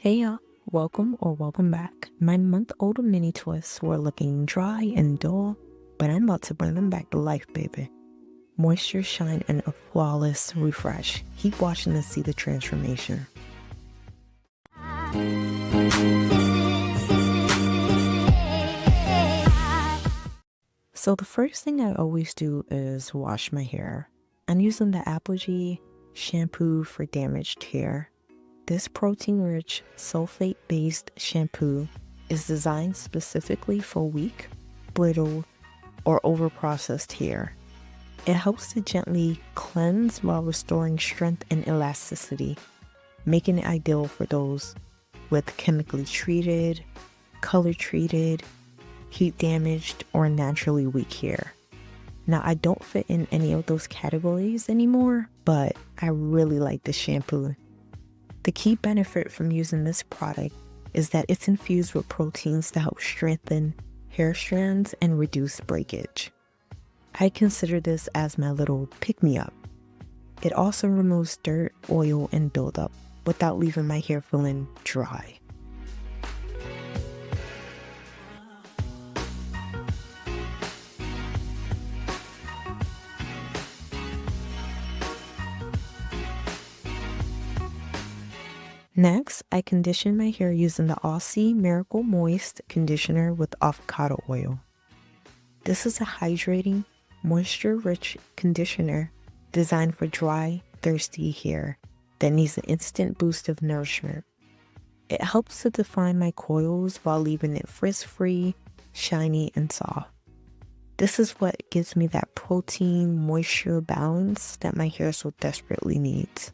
Hey y'all, welcome back. My month-old mini twists were looking dry and dull, but I'm about to bring them back to life, baby. Moisture, shine, and a flawless refresh. Keep watching to see the transformation. So the first thing I always do is wash my hair. I'm using the Aphogee shampoo for damaged hair. This protein-rich, sulfate-based shampoo is designed specifically for weak, brittle, or over-processed hair. It helps to gently cleanse while restoring strength and elasticity, making it ideal for those with chemically treated, color treated, heat damaged, or naturally weak hair. Now, I don't fit in any of those categories anymore, but I really like this shampoo. The key benefit from using this product is that it's infused with proteins to help strengthen hair strands and reduce breakage. I consider this as my little pick-me-up. It also removes dirt, oil, and buildup without leaving my hair feeling dry. Next, I condition my hair using the Aussie Miracle Moist conditioner with avocado oil. This is a hydrating, moisture-rich conditioner designed for dry, thirsty hair that needs an instant boost of nourishment. It helps to define my coils while leaving it frizz-free, shiny, and soft. This is what gives me that protein-moisture balance that my hair so desperately needs.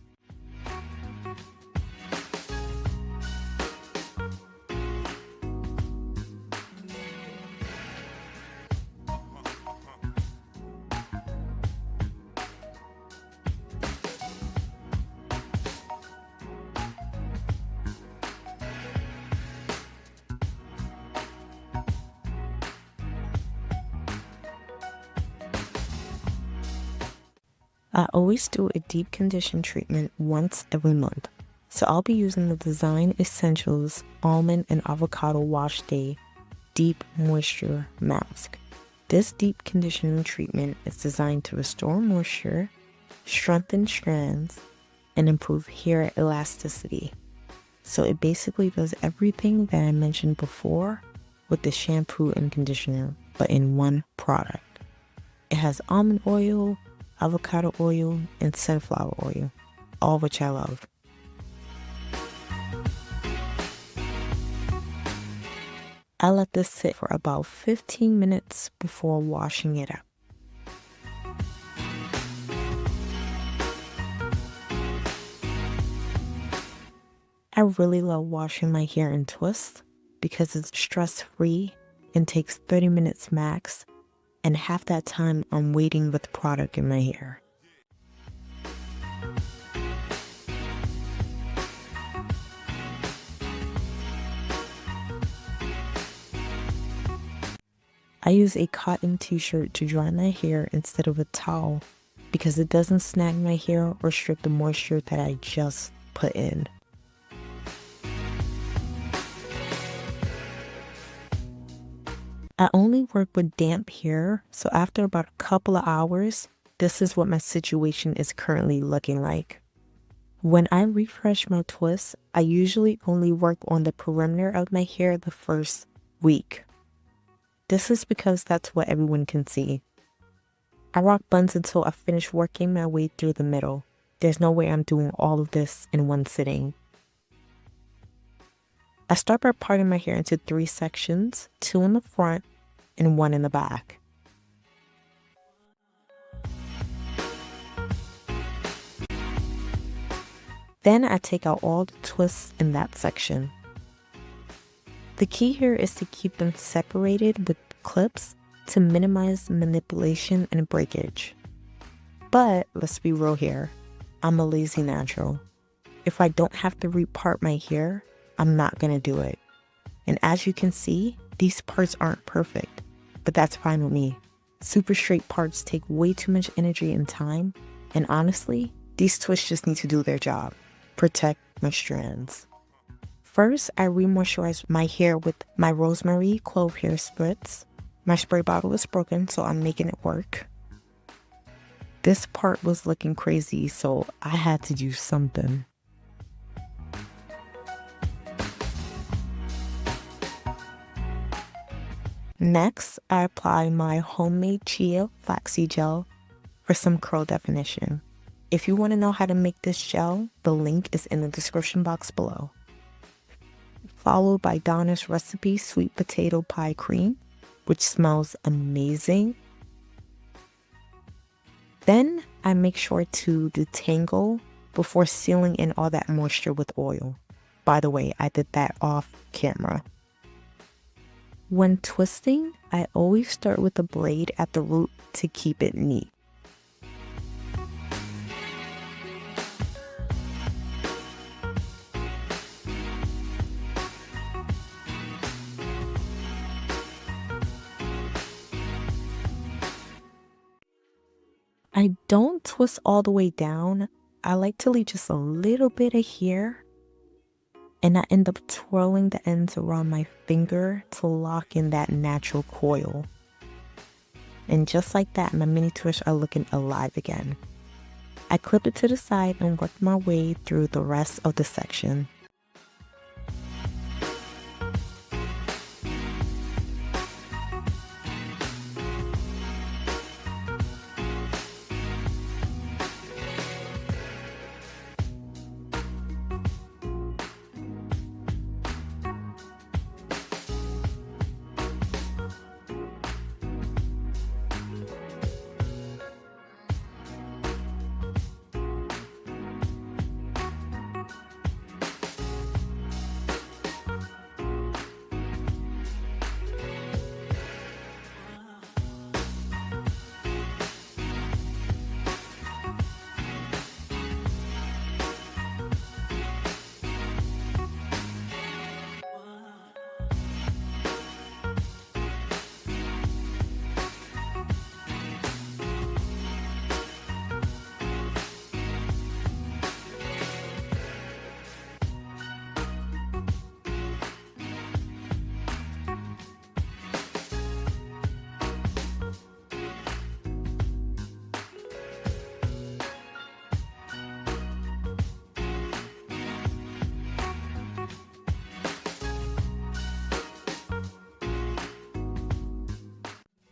I always do a deep condition treatment once every month, so I'll be using the Design Essentials Almond and Avocado Wash Day Deep Moisture Mask. This deep conditioning treatment is designed to restore moisture, strengthen strands, and improve hair elasticity. So it basically does everything that I mentioned before with the shampoo and conditioner, but in one product. It has almond oil, avocado oil, and sunflower oil, all which I love. I let this sit for about 15 minutes before washing it out. I really love washing my hair in twists because it's stress-free and takes 30 minutes max, and half that time I'm waiting with product in my hair. I use a cotton t-shirt to dry my hair instead of a towel because it doesn't snag my hair or strip the moisture that I just put in. I only work with damp hair, so after about a couple of hours, this is what my situation is currently looking like. When I refresh my twists, I usually only work on the perimeter of my hair the first week. This is because that's what everyone can see. I rock buns until I finish working my way through the middle. There's no way I'm doing all of this in one sitting. I start by parting my hair into 3 sections, 2 in the front and 1 in the back. Then I take out all the twists in that section. The key here is to keep them separated with clips to minimize manipulation and breakage. But let's be real here, I'm a lazy natural. If I don't have to repart my hair, I'm not gonna do it. And as you can see, these parts aren't perfect, but that's fine with me. Super straight parts take way too much energy and time, and honestly, these twists just need to do their job. Protect my strands. First, I re-moisturize my hair with my rosemary clove hair spritz. My spray bottle is broken, so I'm making it work. This part was looking crazy, so I had to do something. Next, I apply my homemade chia flaxseed gel for some curl definition. If you want to know how to make this gel, the link is in the description box below. Followed by Donna's recipe sweet potato pie cream, which smells amazing. Then I make sure to detangle before sealing in all that moisture with oil. By the way, I did that off camera. When twisting, I always start with the blade at the root to keep it neat. I don't twist all the way down. I like to leave just a little bit of hair, and I end up twirling the ends around my finger to lock in that natural coil. And just like that, my mini twists are looking alive again. I clip it to the side and work my way through the rest of the section.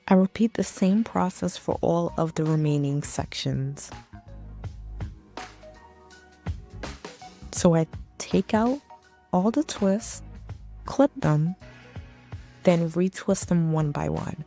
I repeat the same process for all of the remaining sections. So I take out all the twists, clip them, then retwist them one by one.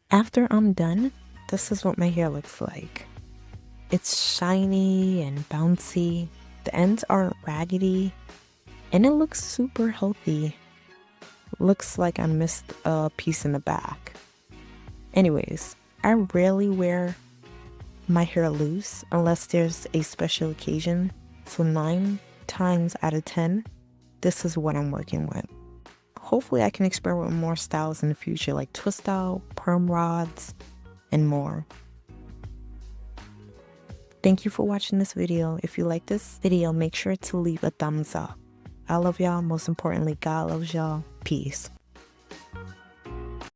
After I'm done, this is what my hair looks like. It's shiny and bouncy, the ends aren't raggedy, and it looks super healthy. Looks like I missed a piece in the back. Anyways, I rarely wear my hair loose unless there's a special occasion, so 9 times out of 10, this is what I'm working with. Hopefully I can experiment with more styles in the future, like twist out, perm rods, and more. Thank you for watching this video. If you like this video, make sure to leave a thumbs up. I love y'all. Most importantly, God loves y'all. Peace.